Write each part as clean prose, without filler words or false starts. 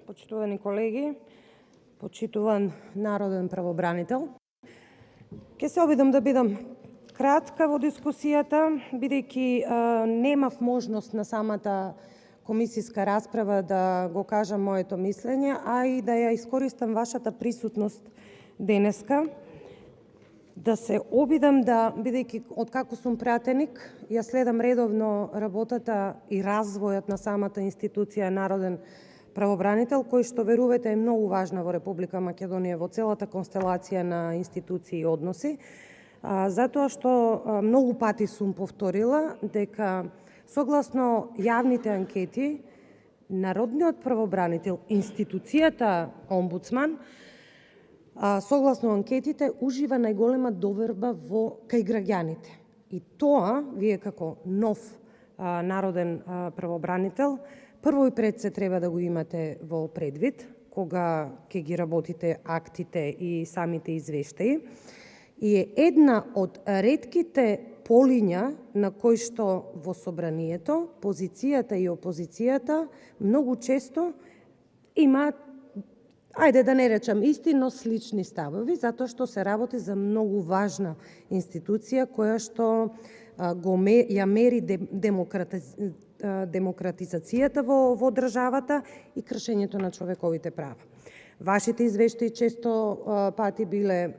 Почитувани колеги, почитуван народен правобранител. Ке се обидам да бидам кратка во дискусијата, бидејќи немав можност на самата комисијска расправа да го кажам моето мислење, а и да ја искористам вашата присутност денеска, да се обидам да, бидејќи откако сум пратеник, ја следам редовно работата и развојот на самата институција Народен правобранител, кој што верувате е многу важна во Република Македонија во целата констелација на институции и односи, затоа што многу пати сум повторила дека согласно јавните анкети, Народниот правобранител, институцијата омбудсман, согласно анкетите, ужива најголема доверба кај граѓаните. И тоа, вие како нов народен правобранител, прво и пред се треба да го имате во предвид, кога ќе ги работите актите и самите извештаи. И е една од ретките полиња на кои што во собранието, позицијата и опозицијата многу често имаат, ајде да не речам исти, но слични ставови, затоа што се работи за многу важна институција која што ја мери демократизацијата во државата и кршењето на човековите права. Вашите извештаи често пати биле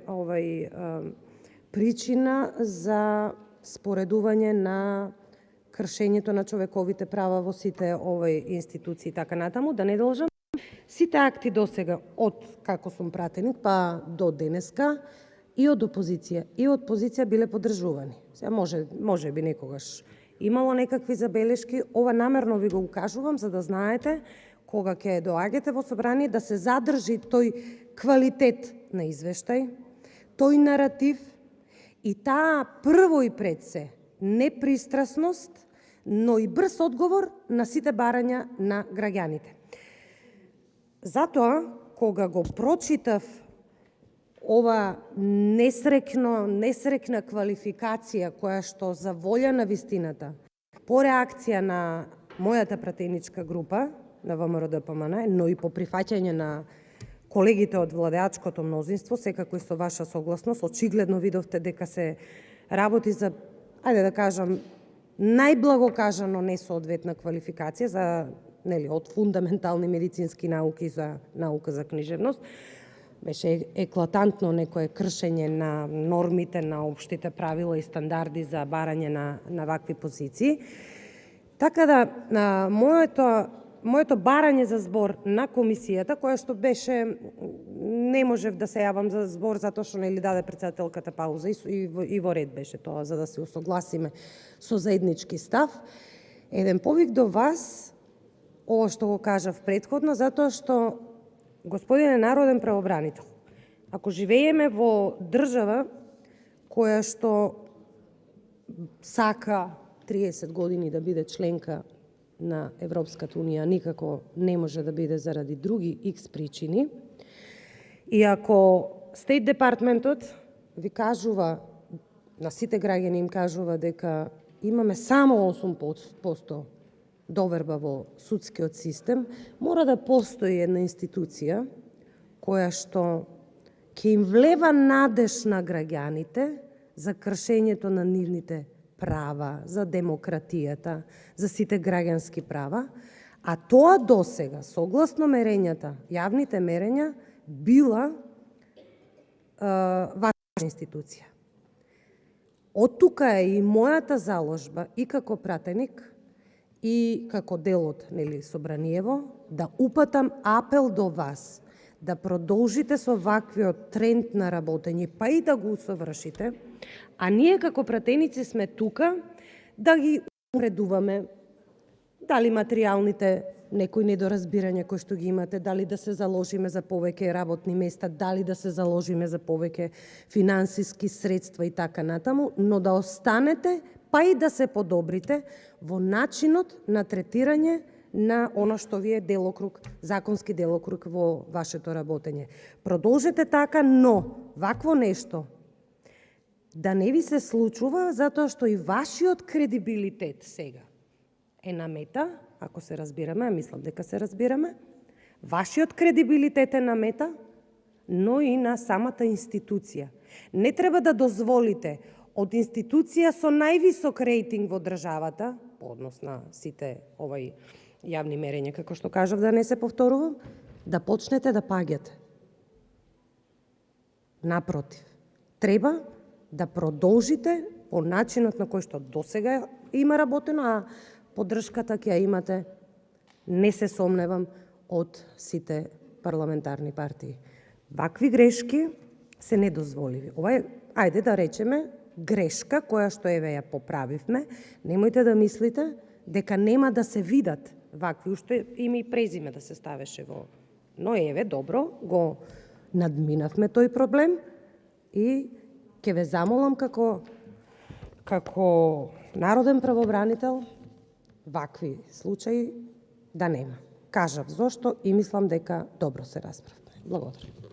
причина за споредување на кршењето на човековите права во сите институции така натаму, да не должам. Сите акти досега, од како сум пратеник па до денеска, и од опозиција, и од позиција биле поддржувани. Сега може би некогаш имало некакви забелешки, ова намерно ви го укажувам за да знаете кога ќе доаѓате во собрание да се задржи тој квалитет на извештај, тој наратив и таа прво и пред се непристрасност, но и брз одговор на сите барања на граѓаните. Затоа, кога го прочитав ова несрекна квалификација која што за волја на вистината, по реакција на мојата пратеничка група на ВМРО-ДПМН, но и по прифаќање на колегите од владеачкото мнозинство, секако и со ваша согласност, очигледно видовте дека се работи за, ајде да кажам, најблаго кажано несоодветна квалификација за од фундаментални медицински науки за наука за книжевност. Беше еклатантно некое кршење на нормите на општите правила и стандарди за барање на вакви позиции. Така да, моето барање за збор на комисијата, која што беше, не можев да се јавам за збор затоа што не ли даде председателката пауза и во ред беше тоа, за да се усогласиме со заеднички став. Еден повик до вас, ова што го кажав претходно, затоа што господине народен правобранител, ако живееме во држава која што сака 30 години да биде членка на Европската унија, никако не може да биде заради други X причини, и ако Стейт департментот ви кажува, на сите граѓани им кажува дека имаме само 8% доверба во судскиот систем, мора да постои една институција која што ќе им влева надеж на граѓаните за кршењето на нивните права, за демократијата, за сите граѓански права, а тоа досега, согласно мерењата, јавните мерења, била важна институција. Од тука е и мојата заложба и како пратеник, и како дел од собраниево, да упатам апел до вас, да продолжите со ваквиот тренд на работење, па и да го усовршите, а ние како пратеници сме тука да ги уредуваме, дали материјалните некои недоразбирања кои што ги имате, дали да се заложиме за повеќе работни места, дали да се заложиме за повеќе финансиски средства и така натаму, но да останете па и да се подобрите во начинот на третирање на оно што ви е делокруг, законски делокруг во вашето работење. Продолжете така, но вакво нешто да не ви се случува, затоа што и вашиот кредибилитет сега е на мета, ако се разбираме, а мислам дека се разбираме, Вашиот кредибилитет е на мета, но и на самата институција. Не треба да дозволите од институција со највисок рейтинг во државата, по однос на сите јавни мерења, како што кажав, да не се повторувам, да почнете да паѓате. Напротив, треба да продолжите по начинот на кој што досега има работено, а поддршката ќе ја имате, не се сомневам, од сите парламентарни партии. Вакви грешки се недозволиви. Ова е, ајде да речеме, грешка која што еве ја поправивме. Немојте да мислите дека нема да се видат вакви, уште име и презиме да се ставеше во. Но еве, добро, го надминавме тој проблем и ќе ве замолам како народен правобранител вакви случаи да нема. Кажав зошто и мислам дека добро се расправме. Благодарам.